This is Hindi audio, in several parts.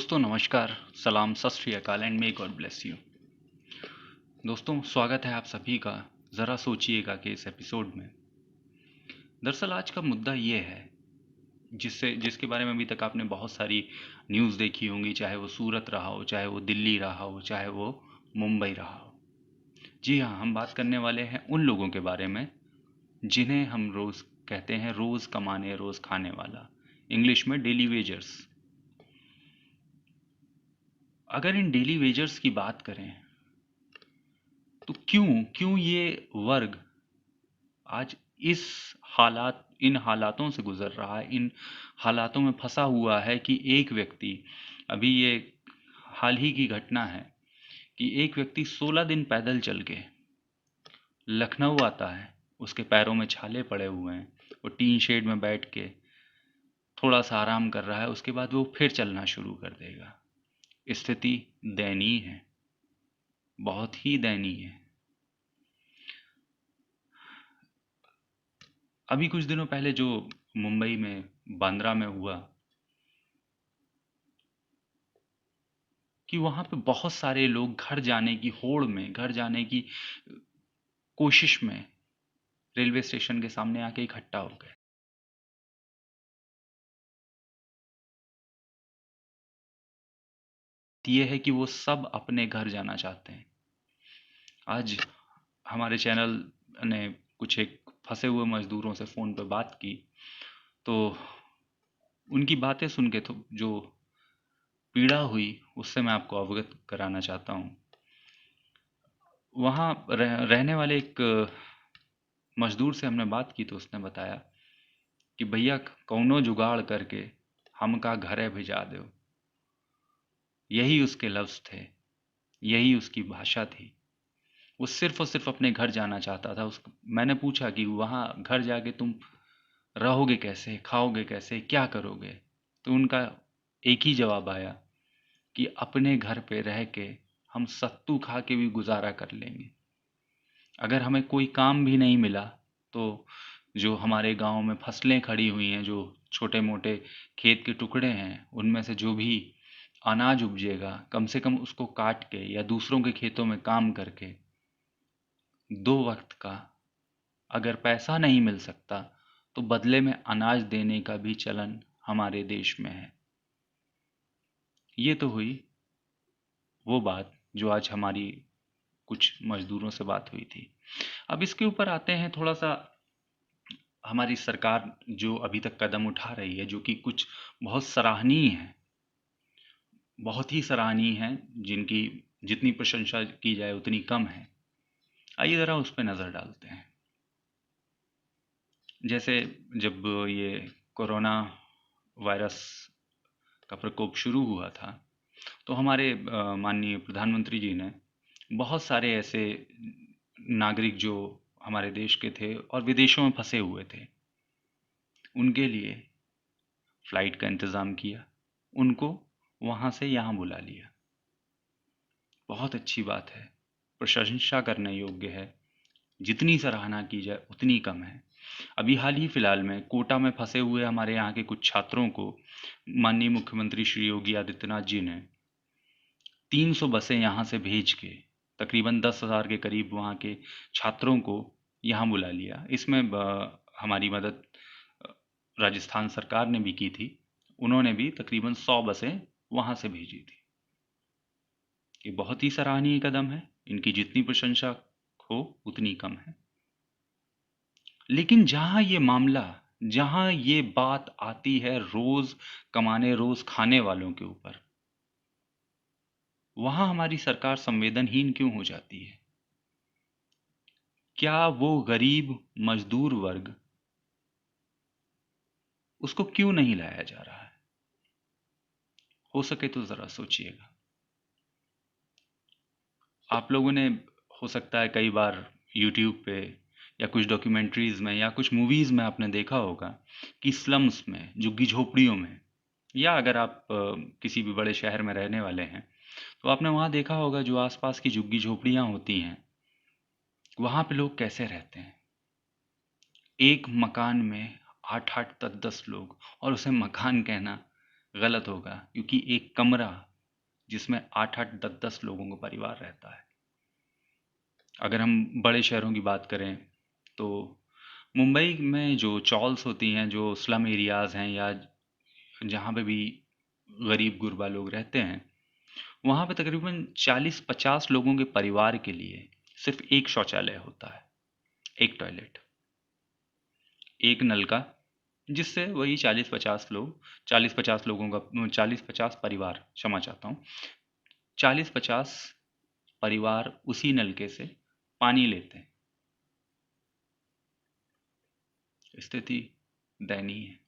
दोस्तों नमस्कार, सलाम, सत श्री अकाल and may God bless you. दोस्तों स्वागत है आप सभी का ज़रा सोचिएगा के इस एपिसोड में। दरअसल आज का मुद्दा ये है जिसके बारे में अभी तक आपने बहुत सारी न्यूज़ देखी होंगी, चाहे वो सूरत रहा हो, चाहे वो दिल्ली रहा हो, चाहे वो मुंबई रहा हो। जी हाँ, हम बात करने वाले हैं उन लोगों के बारे में जिन्हें हम रोज़ कहते हैं रोज़ कमाने रोज़ खाने वाला, इंग्लिश में डेली वेजर्स। अगर इन डेली वेजर्स की बात करें तो क्यों क्यों ये वर्ग आज इस इन हालातों से गुजर रहा है, इन हालातों में फंसा हुआ है कि एक व्यक्ति, अभी ये हाल ही की घटना है कि एक व्यक्ति 16 दिन पैदल चल के लखनऊ आता है, उसके पैरों में छाले पड़े हुए हैं, वो टीन शेड में बैठ के थोड़ा सा आराम कर रहा है, उसके बाद वो फिर चलना शुरू कर देगा। स्थिति दयनीय है, बहुत ही दयनीय है। अभी कुछ दिनों पहले जो मुंबई में बांद्रा में हुआ कि वहाँ पे बहुत सारे लोग घर जाने की होड़ में, घर जाने की कोशिश में रेलवे स्टेशन के सामने आके इकट्ठा हो गए। ये है कि वो सब अपने घर जाना चाहते हैं। आज हमारे चैनल ने कुछ एक फंसे हुए मजदूरों से फ़ोन पे बात की, तो उनकी बातें सुन के तो जो पीड़ा हुई उससे मैं आपको अवगत कराना चाहता हूँ। वहाँ रहने वाले एक मजदूर से हमने बात की तो उसने बताया कि भैया कौनो जुगाड़ करके हमका घरे भिजा दो। यही उसके लफ्ज़ थे, यही उसकी भाषा थी। वो सिर्फ़ और सिर्फ़ अपने घर जाना चाहता था। मैंने पूछा कि वहाँ घर जाके तुम रहोगे कैसे, खाओगे कैसे, क्या करोगे? तो उनका एक ही जवाब आया कि अपने घर पे रह के हम सत्तू खा के भी गुज़ारा कर लेंगे। अगर हमें कोई काम भी नहीं मिला तो जो हमारे गांव में फसलें खड़ी हुई हैं, जो छोटे मोटे खेत के टुकड़े हैं, उनमें से जो भी अनाज उपजेगा कम से कम उसको काट के या दूसरों के खेतों में काम करके 2 वक्त का, अगर पैसा नहीं मिल सकता तो बदले में अनाज देने का भी चलन हमारे देश में है। ये तो हुई वो बात जो आज हमारी कुछ मजदूरों से बात हुई थी। अब इसके ऊपर आते हैं थोड़ा सा, हमारी सरकार जो अभी तक कदम उठा रही है, जो कि कुछ बहुत सराहनीय है, बहुत ही सराहनीय है, जिनकी जितनी प्रशंसा की जाए उतनी कम है। आइए ज़रा उस पर नज़र डालते हैं। जैसे जब ये कोरोना वायरस का प्रकोप शुरू हुआ था तो हमारे माननीय प्रधानमंत्री जी ने बहुत सारे ऐसे नागरिक जो हमारे देश के थे और विदेशों में फंसे हुए थे, उनके लिए फ़्लाइट का इंतज़ाम किया, उनको वहाँ से यहाँ बुला लिया। बहुत अच्छी बात है, प्रशंसा करने योग्य है, जितनी सराहना की जाए उतनी कम है। अभी हाल ही फिलहाल में कोटा में फंसे हुए हमारे यहाँ के कुछ छात्रों को माननीय मुख्यमंत्री श्री योगी आदित्यनाथ जी ने 300 बसें यहाँ से भेज के तकरीबन 10,000 के करीब वहाँ के छात्रों को यहाँ बुला लिया। इसमें हमारी मदद राजस्थान सरकार ने भी की थी। उन्होंने भी तकरीबन 100 बसें वहाँ से भेजी थी। ये बहुत ही सराहनीय कदम है, इनकी जितनी प्रशंसा हो उतनी कम है। लेकिन जहाँ ये बात आती है रोज़ कमाने रोज़ खाने वालों के ऊपर, वहाँ हमारी सरकार संवेदनहीन क्यों हो जाती है? क्या वो गरीब मजदूर वर्ग, उसको क्यों नहीं लाया जा रहा है? हो सके तो ज़रा सोचिएगा। आप लोगों ने हो सकता है कई बार यूट्यूब पे या कुछ डॉक्यूमेंट्रीज़ में या कुछ मूवीज़ में आपने देखा होगा कि स्लम्स में, झुग्गी झोपड़ियों में, या अगर आप किसी भी बड़े शहर में रहने वाले हैं तो आपने वहाँ देखा होगा जो आसपास की झुग्गी झोपड़ियाँ होती हैं, वहाँ पे लोग कैसे रहते हैं। एक मकान में 8-8 10-10 लोग, और उसे मकान कहना गलत होगा, क्योंकि एक कमरा जिसमें 8-8, 10-10 लोगों का परिवार रहता है। अगर हम बड़े शहरों की बात करें तो मुंबई में जो चॉल्स होती हैं, जो स्लम एरियाज़ हैं या जहाँ पे भी गरीब गुरबा लोग रहते हैं, वहाँ पे तकरीबन 40-50 लोगों के परिवार के लिए सिर्फ एक शौचालय होता है, एक टॉयलेट, एक नल का, जिससे वही 40-50 लोग, 40-50 लोगों का, 40-50 परिवार, क्षमा चाहता हूँ, 40-50 परिवार उसी नलके से पानी लेते हैं। स्थिति दयनीय है।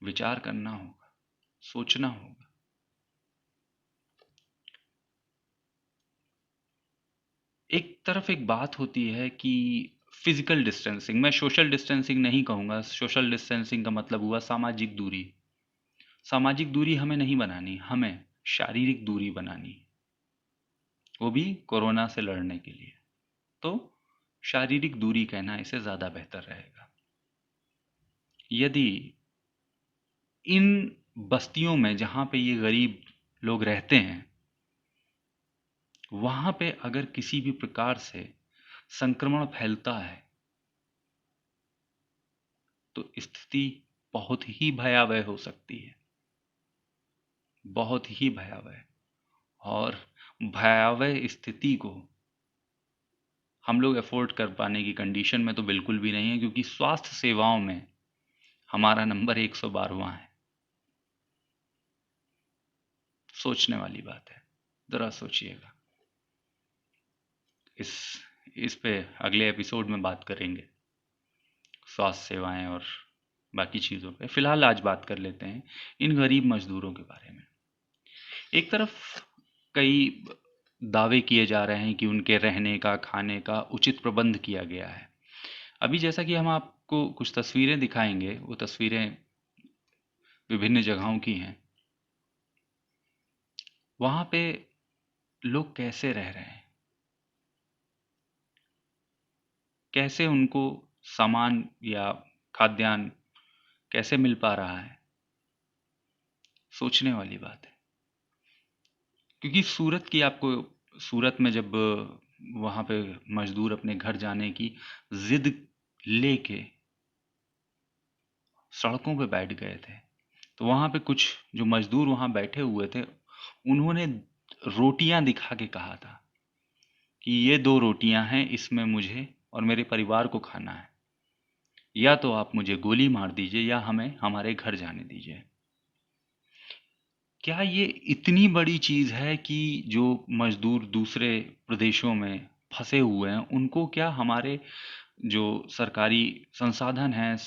विचार करना होगा, सोचना होगा। एक तरफ एक बात होती है कि फिजिकल डिस्टेंसिंग, मैं सोशल डिस्टेंसिंग नहीं कहूँगा। सोशल डिस्टेंसिंग का मतलब हुआ सामाजिक दूरी। सामाजिक दूरी हमें नहीं बनानी, हमें शारीरिक दूरी बनानी, वो भी कोरोना से लड़ने के लिए। तो शारीरिक दूरी कहना इसे ज़्यादा बेहतर रहेगा। यदि इन बस्तियों में जहाँ पे ये गरीब लोग रहते हैं, वहाँ पे अगर किसी भी प्रकार से संक्रमण फैलता है तो स्थिति बहुत ही भयावह हो सकती है, बहुत ही भयावह। और भयावह स्थिति को हम लोग अफोर्ड कर पाने की कंडीशन में तो बिल्कुल भी नहीं है, क्योंकि स्वास्थ्य सेवाओं में हमारा नंबर 112वां है। सोचने वाली बात है, ज़रा सोचिएगा। इस इस पे अगले एपिसोड में बात करेंगे, स्वास्थ्य सेवाएं और बाकी चीज़ों पे। फिलहाल आज बात कर लेते हैं इन गरीब मजदूरों के बारे में। एक तरफ कई दावे किए जा रहे हैं कि उनके रहने का, खाने का उचित प्रबंध किया गया है। अभी जैसा कि हम आपको कुछ तस्वीरें दिखाएंगे, वो तस्वीरें विभिन्न जगहों की हैं। वहाँ पे लोग कैसे रह रहे हैं, कैसे उनको सामान या खाद्यान्न कैसे मिल पा रहा है, सोचने वाली बात है। क्योंकि सूरत की आपको, सूरत में जब वहाँ पे मजदूर अपने घर जाने की जिद लेके सड़कों पे बैठ गए थे, तो वहाँ पे कुछ जो मजदूर वहाँ बैठे हुए थे, उन्होंने रोटियां दिखा के कहा था कि ये 2 रोटियां हैं, इसमें मुझे और मेरे परिवार को खाना है, या तो आप मुझे गोली मार दीजिए या हमें हमारे घर जाने दीजिए। क्या ये इतनी बड़ी चीज़ है कि जो मजदूर दूसरे प्रदेशों में फंसे हुए हैं, उनको क्या हमारे जो सरकारी संसाधन हैं,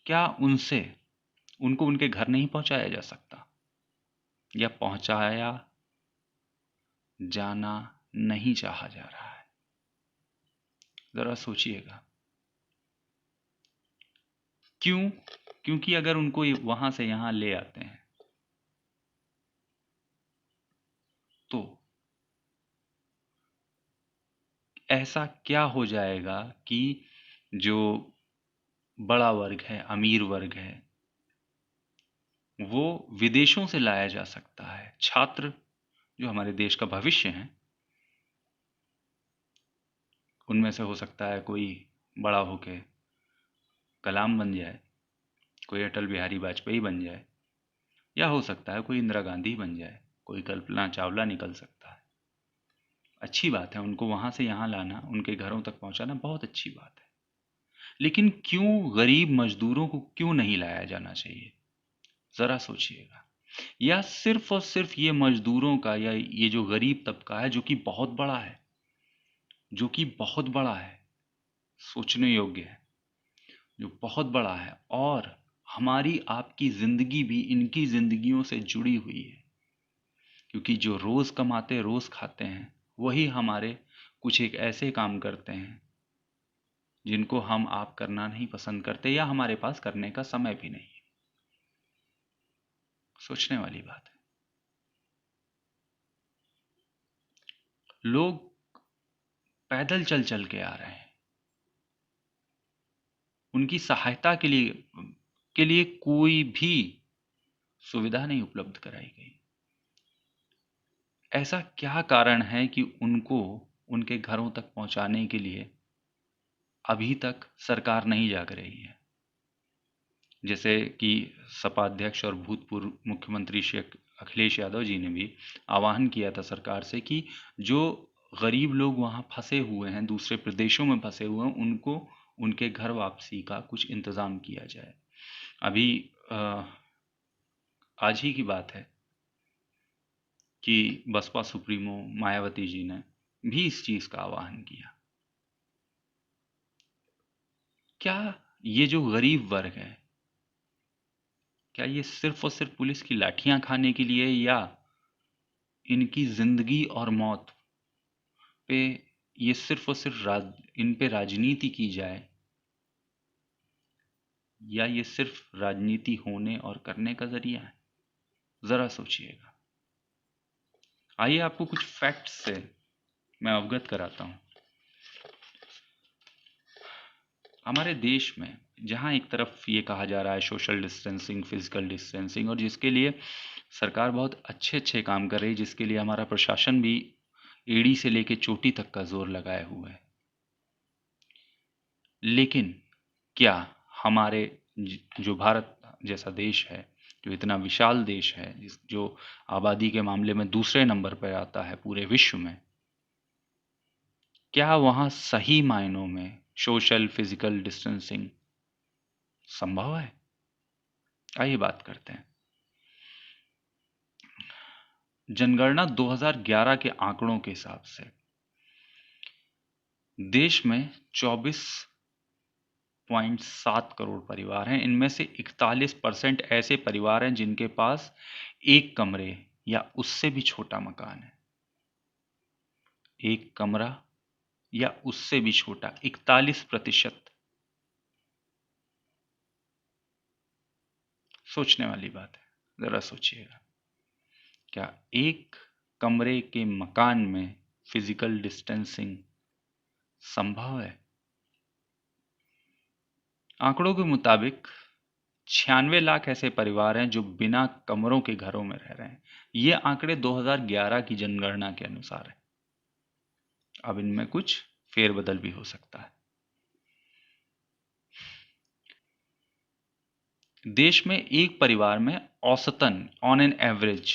क्या उनसे उनको उनके घर नहीं पहुंचाया जा सकता, या पहुंचाया जाना नहीं चाहा जा रहा है? ज़रा सोचिएगा। क्यों? क्योंकि अगर उनको वहां से यहाँ ले आते हैं तो ऐसा क्या हो जाएगा कि जो बड़ा वर्ग है, अमीर वर्ग है, वो विदेशों से लाया जा सकता है। छात्र जो हमारे देश का भविष्य हैं, उनमें से हो सकता है कोई बड़ा होके कलाम बन जाए, कोई अटल बिहारी वाजपेयी बन जाए, या हो सकता है कोई इंदिरा गांधी बन जाए, कोई कल्पना चावला निकल सकता है। अच्छी बात है, उनको वहाँ से यहाँ लाना, उनके घरों तक पहुँचाना बहुत अच्छी बात है। लेकिन क्यों गरीब मजदूरों को क्यों नहीं लाया जाना चाहिए? ज़रा सोचिएगा। या सिर्फ और सिर्फ ये मजदूरों का, या ये जो गरीब तबका है, जो कि बहुत बड़ा है, जो कि बहुत बड़ा है, सोचने योग्य है, जो बहुत बड़ा है, और हमारी आपकी ज़िंदगी भी इनकी ज़िंदगियों से जुड़ी हुई है। क्योंकि जो रोज़ कमाते रोज़ खाते हैं, वही हमारे कुछ एक ऐसे काम करते हैं जिनको हम आप करना नहीं पसंद करते, या हमारे पास करने का समय भी नहीं है। सोचने वाली बात है। लोग पैदल चल चल के आ रहे हैं, उनकी सहायता के लिए कोई भी सुविधा नहीं उपलब्ध कराई गई। ऐसा क्या कारण है कि उनको उनके घरों तक पहुंचाने के लिए अभी तक सरकार नहीं जाग रही है? जैसे कि सपा अध्यक्ष और भूतपूर्व मुख्यमंत्री श्री अखिलेश यादव जी ने भी आह्वान किया था सरकार से कि जो गरीब लोग वहाँ फंसे हुए हैं, दूसरे प्रदेशों में फंसे हुए हैं, उनको उनके घर वापसी का कुछ इंतज़ाम किया जाए। अभी आज ही की बात है कि बसपा सुप्रीमो मायावती जी ने भी इस चीज़ का आह्वान किया। क्या ये जो गरीब वर्ग है, क्या ये सिर्फ और सिर्फ पुलिस की लाठियां खाने के लिए, या इनकी जिंदगी और मौत पे ये सिर्फ और सिर्फ इन पे राजनीति की जाए, या ये सिर्फ राजनीति होने और करने का जरिया है? जरा सोचिएगा। आइए आपको कुछ फैक्ट्स से मैं अवगत कराता हूं। हमारे देश में जहां एक तरफ ये कहा जा रहा है सोशल डिस्टेंसिंग, फिजिकल डिस्टेंसिंग, और जिसके लिए सरकार बहुत अच्छे अच्छे काम कर रही है, जिसके लिए हमारा प्रशासन भी एड़ी से लेके चोटी तक का जोर लगाए हुए है, लेकिन क्या हमारे जो भारत जैसा देश है, जो इतना विशाल देश है, जो आबादी के मामले में दूसरे नंबर पर आता है पूरे विश्व में, क्या वहाँ सही मायनों में सोशल फिजिकल डिस्टेंसिंग संभव है? आइए बात करते हैं। जनगणना 2011 के आंकड़ों के हिसाब से देश में 24.7 करोड़ परिवार हैं। इनमें से 41% ऐसे परिवार हैं जिनके पास एक कमरे या उससे भी छोटा मकान है। एक कमरा या उससे भी छोटा, 41%। सोचने वाली बात है, जरा सोचिएगा। क्या एक कमरे के मकान में फिजिकल डिस्टेंसिंग संभव है? आंकड़ों के मुताबिक 96 लाख ऐसे परिवार हैं जो बिना कमरों के घरों में रह रहे हैं। ये आंकड़े 2011 की जनगणना के अनुसार है। अब इनमें कुछ फेरबदल भी हो सकता है। देश में एक परिवार में औसतन ऑन एन एवरेज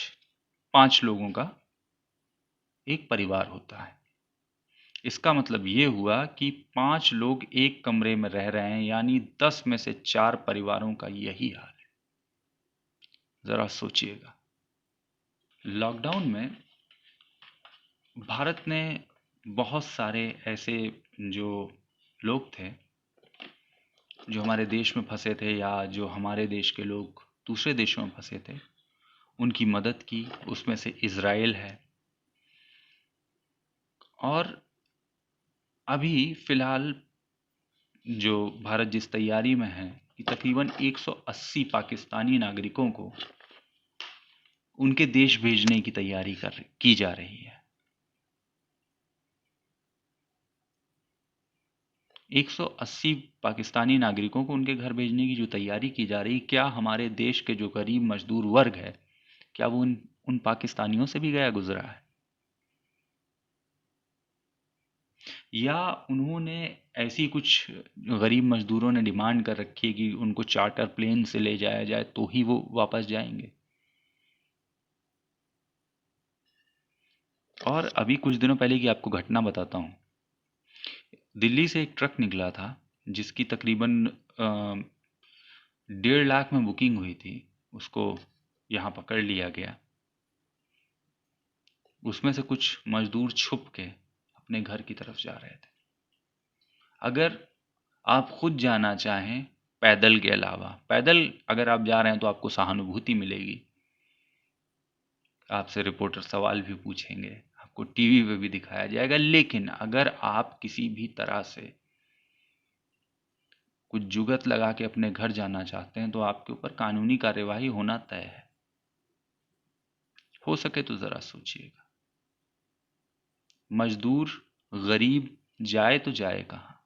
5 लोगों का एक परिवार होता है। इसका मतलब ये हुआ कि 5 लोग एक कमरे में रह रहे हैं, यानी 10 में से 4 परिवारों का यही हाल है। जरा सोचिएगा। लॉकडाउन में भारत ने बहुत सारे ऐसे जो लोग थे, जो हमारे देश में फंसे थे, या जो हमारे देश के लोग दूसरे देशों में फंसे थे, उनकी मदद की। उसमें से इज़राइल है। और अभी फ़िलहाल जो भारत जिस तैयारी में है कि तकरीबन 180 पाकिस्तानी नागरिकों को उनके देश भेजने की तैयारी की जा रही है। 180 पाकिस्तानी नागरिकों को उनके घर भेजने की जो तैयारी की जा रही, क्या हमारे देश के जो गरीब मजदूर वर्ग है, क्या वो उन पाकिस्तानियों से भी गया गुजरा है? या उन्होंने ऐसी कुछ गरीब मजदूरों ने डिमांड कर रखी है कि उनको चार्टर प्लेन से ले जाया जाए तो ही वो वापस जाएंगे? और अभी कुछ दिनों पहले की आपको घटना बताता हूँ। दिल्ली से एक ट्रक निकला था जिसकी तकरीबन 1.5 लाख में बुकिंग हुई थी। उसको यहाँ पकड़ लिया गया। उसमें से कुछ मजदूर छुप के अपने घर की तरफ जा रहे थे। अगर आप खुद जाना चाहें पैदल के अलावा, पैदल अगर आप जा रहे हैं तो आपको सहानुभूति मिलेगी, आपसे रिपोर्टर सवाल भी पूछेंगे, आपको टीवी पे भी दिखाया जाएगा। लेकिन अगर आप किसी भी तरह से कुछ जुगत लगा के अपने घर जाना चाहते हैं तो आपके ऊपर कानूनी कार्यवाही होना तय है। हो सके तो ज़रा सोचिएगा। मजदूर गरीब जाए तो जाए कहाँ?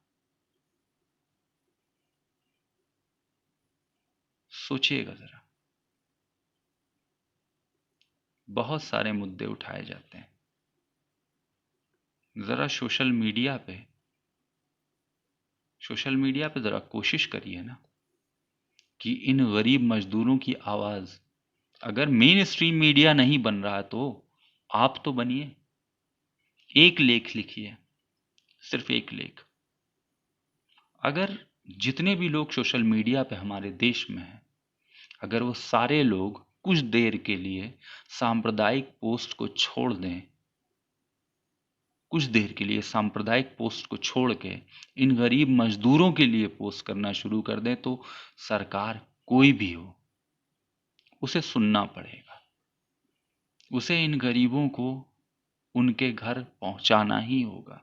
सोचिएगा ज़रा। बहुत सारे मुद्दे उठाए जाते हैं। ज़रा सोशल मीडिया पे ज़रा कोशिश करिए ना कि इन गरीब मजदूरों की आवाज़, अगर मेन स्ट्रीम मीडिया नहीं बन रहा तो आप तो बनिए। एक लेख लिखिए, सिर्फ एक लेख। अगर जितने भी लोग सोशल मीडिया पे हमारे देश में हैं, अगर वो सारे लोग कुछ देर के लिए सांप्रदायिक पोस्ट को छोड़ दें, कुछ देर के लिए सांप्रदायिक पोस्ट को छोड़ के इन गरीब मजदूरों के लिए पोस्ट करना शुरू कर दें, तो सरकार कोई भी हो, उसे सुनना पड़ेगा। उसे इन गरीबों को उनके घर पहुंचाना ही होगा।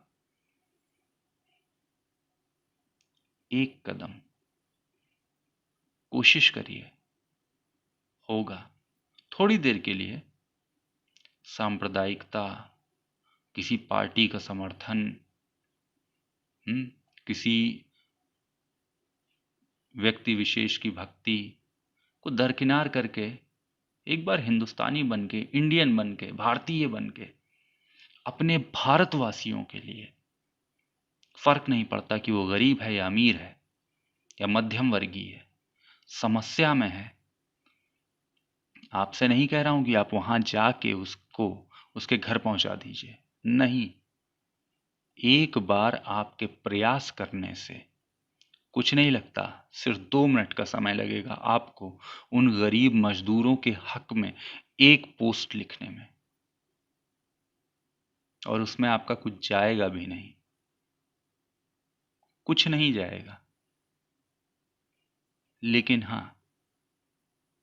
एक कदम कोशिश करिए, होगा। थोड़ी देर के लिए सांप्रदायिकता, किसी पार्टी का समर्थन, किसी व्यक्ति विशेष की भक्ति को दरकिनार करके एक बार हिंदुस्तानी बन के, इंडियन बन के, भारतीय बन के अपने भारतवासियों के लिए, फर्क नहीं पड़ता कि वो गरीब है या अमीर है या मध्यम वर्गीय है, समस्या में है। आपसे नहीं कह रहा हूं कि आप वहां जाके उसको उसके घर पहुंचा दीजिए, नहीं। एक बार आपके प्रयास करने से कुछ नहीं लगता, सिर्फ 2 मिनट का समय लगेगा आपको उन गरीब मजदूरों के हक में एक पोस्ट लिखने में, और उसमें आपका कुछ जाएगा भी नहीं, कुछ नहीं जाएगा। लेकिन हाँ,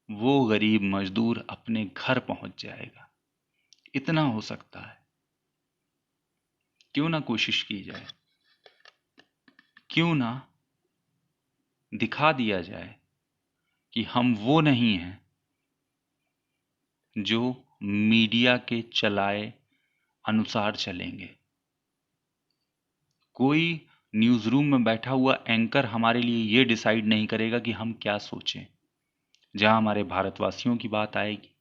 वो गरीब मजदूर अपने घर पहुंच जाएगा, इतना हो सकता है। क्यों ना कोशिश की जाए, क्यों ना दिखा दिया जाए कि हम वो नहीं हैं जो मीडिया के चलाए अनुसार चलेंगे। कोई न्यूज़ रूम में बैठा हुआ एंकर हमारे लिए ये डिसाइड नहीं करेगा कि हम क्या सोचें। जहां हमारे भारतवासियों की बात आएगी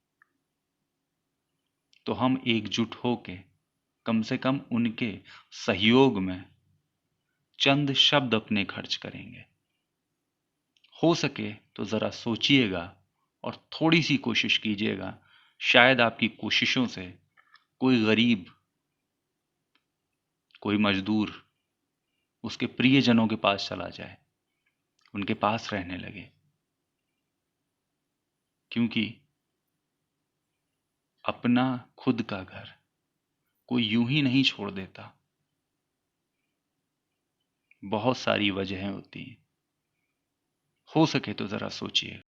तो हम एकजुट होके कम से कम उनके सहयोग में चंद शब्द अपने खर्च करेंगे। हो सके तो ज़रा सोचिएगा और थोड़ी सी कोशिश कीजिएगा। शायद आपकी कोशिशों से कोई गरीब, कोई मजदूर उसके प्रियजनों के पास चला जाए, उनके पास रहने लगे। क्योंकि अपना खुद का घर कोई यूं ही नहीं छोड़ देता, बहुत सारी वजहें होती हैं। हो सके तो ज़रा सोचिए।